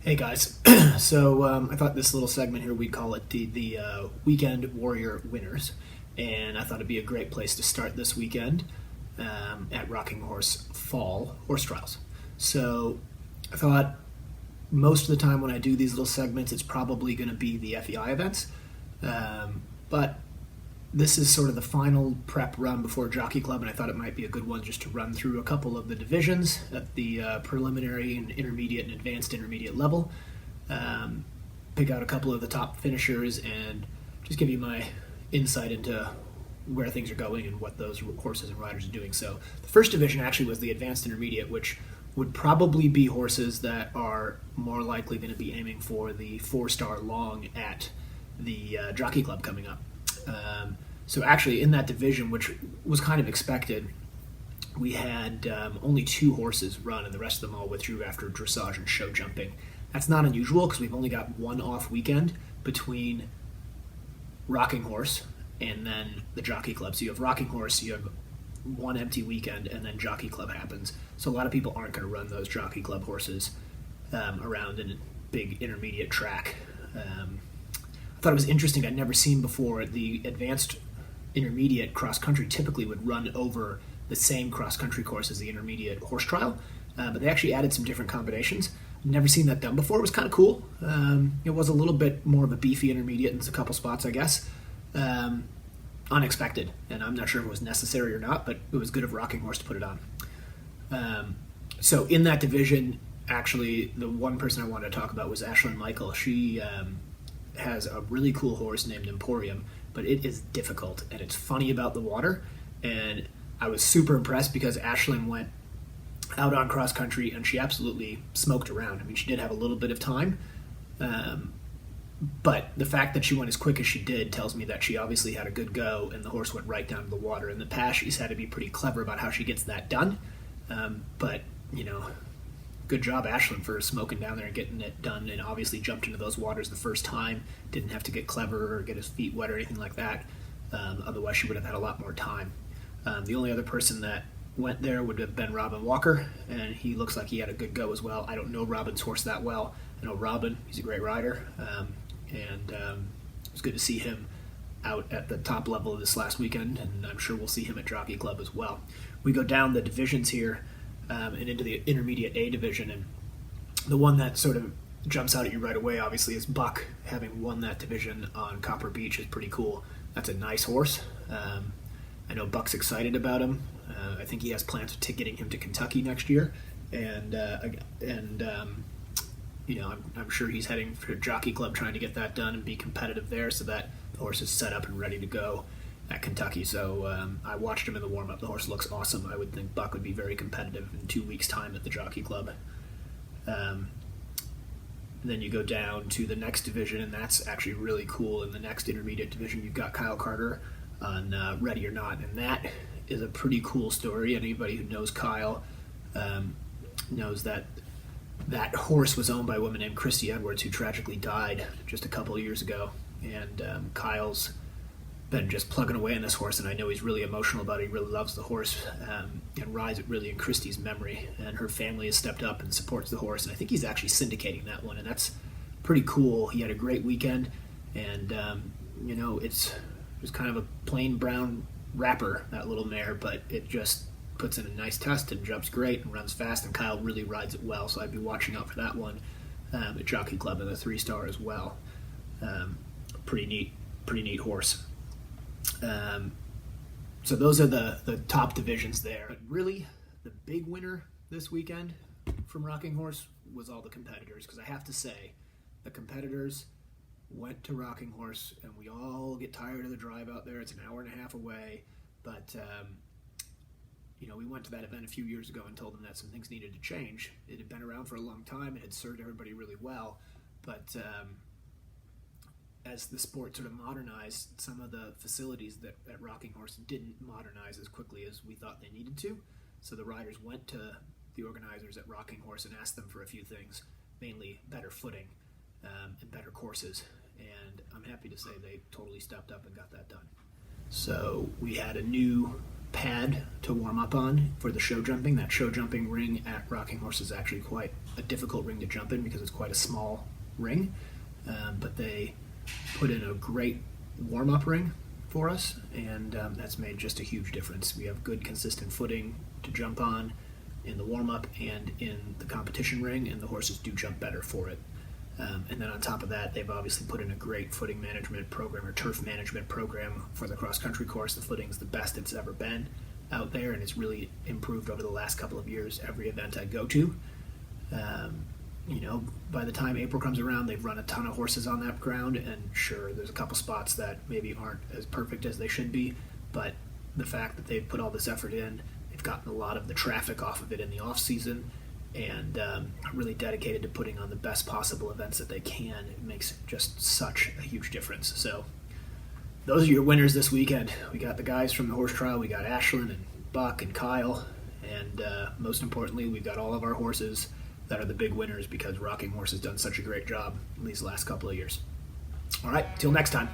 Hey guys, I thought this little segment here we'd call it the Weekend Warrior Winners, and I thought it'd be a great place to start this weekend at Rocking Horse Fall Horse Trials. So I thought most of the time when I do these little segments, it's probably going to be the FEI events, but this is sort of the final prep run before Jockey Club, and I thought it might be a good one just to run through a couple of the divisions at the preliminary and intermediate and advanced intermediate level, pick out a couple of the top finishers, and just give you my insight into where things are going and what those horses and riders are doing. So the first division actually was the advanced intermediate, which would probably be horses that are more likely going to be aiming for the 4-star long at the Jockey Club coming up. So actually in that division, which was kind of expected, we had only 2 horses run, and the rest of them all withdrew after dressage and show jumping. That's not unusual because we've only got one off weekend between Rocking Horse and then the Jockey Club. So you have Rocking Horse, you have one empty weekend, and then Jockey Club happens. So a lot of people aren't going to run those Jockey Club horses around in a big intermediate track. I thought it was interesting. I'd never seen before the advanced intermediate cross country typically would run over the same cross country course as the intermediate horse trial, but they actually added some different combinations. Never seen that done before. It was kind of cool. It was a little bit more of a beefy intermediate in a couple spots, I guess. Unexpected, and I'm not sure if it was necessary or not, but it was good of Rocking Horse to put it on. So in that division, actually, the one person I wanted to talk about was Ashlyn Michael. She has a really cool horse named Emporium, but it is difficult, and it's funny about the water. And I was super impressed because Ashlyn went out on cross country and she absolutely smoked around. I mean, she did have a little bit of time, but the fact that she went as quick as she did tells me that she obviously had a good go, and the horse went right down to the water. In the past, she's had to be pretty clever about how she gets that done, but good job, Ashlyn, for smoking down there and getting it done, and obviously jumped into those waters the first time. Didn't have to get clever or get his feet wet or anything like that. Otherwise, she would have had a lot more time. The only other person that went there would have been Robin Walker, and he looks like he had a good go as well. I don't know Robin's horse that well. I know Robin, he's a great rider, and it was good to see him out at the top level of this last weekend, and I'm sure we'll see him at Jockey Club as well. We go down the divisions here, and into the intermediate A division, and the one that sort of jumps out at you right away obviously is Buck. Having won that division on Copper Beach is pretty cool. That's a nice horse. I know Buck's excited about him. I think he has plans of getting him to Kentucky next year, and I'm sure he's heading for Jockey Club trying to get that done and be competitive there, so that the horse is set up and ready to go at Kentucky. So I watched him in the warm-up. The horse looks awesome. I would think Buck would be very competitive in 2 weeks' time at the Jockey Club. Then you go down to the next division, and that's actually really cool. In the next intermediate division, you've got Kyle Carter on Ready or Not, and that is a pretty cool story. Anybody who knows Kyle knows that horse was owned by a woman named Christy Edwards, who tragically died just a couple of years ago. And Kyle's been just plugging away on this horse, and I know he's really emotional about it. He really loves the horse, and rides it really in Christy's memory. And her family has stepped up and supports the horse, and I think he's actually syndicating that one, and that's pretty cool. He had a great weekend, and it's just kind of a plain brown wrapper, that little mare, but it just puts in a nice test and jumps great and runs fast, and Kyle really rides it well, so I'd be watching out for that one at Jockey Club in the 3-star as well. Pretty neat horse. So those are the top divisions there. But really, the big winner this weekend from Rocking Horse was all the competitors, because I have to say, the competitors went to Rocking Horse, and we all get tired of the drive out there. It's an hour and a half away, but we went to that event a few years ago and told them that some things needed to change. It had been around for a long time. It had served everybody really well, but as the sport sort of modernized, some of the facilities that at Rocking Horse didn't modernize as quickly as we thought they needed to. So the riders went to the organizers at Rocking Horse and asked them for a few things, mainly better footing and better courses. And I'm happy to say they totally stepped up and got that done. So we had a new pad to warm up on for the show jumping. That show jumping ring at Rocking Horse is actually quite a difficult ring to jump in because it's quite a small ring. But they put in a great warm-up ring for us, and that's made just a huge difference. We have good, consistent footing to jump on in the warm-up and in the competition ring, and the horses do jump better for it. And then on top of that, they've obviously put in a great footing management program or turf management program for the cross-country course. The footing's the best it's ever been out there, and it's really improved over the last couple of years every event I go to. By the time April comes around, they've run a ton of horses on that ground, and sure, there's a couple spots that maybe aren't as perfect as they should be, but the fact that they've put all this effort in, they've gotten a lot of the traffic off of it in the off-season, and really dedicated to putting on the best possible events that they can. It makes just such a huge difference. So those are your winners this weekend. We got the guys from the horse trial. We got Ashlyn and Buck and Kyle, and most importantly, we got all of our horses that are the big winners because Rocking Horse has done such a great job in these last couple of years. All right, till next time.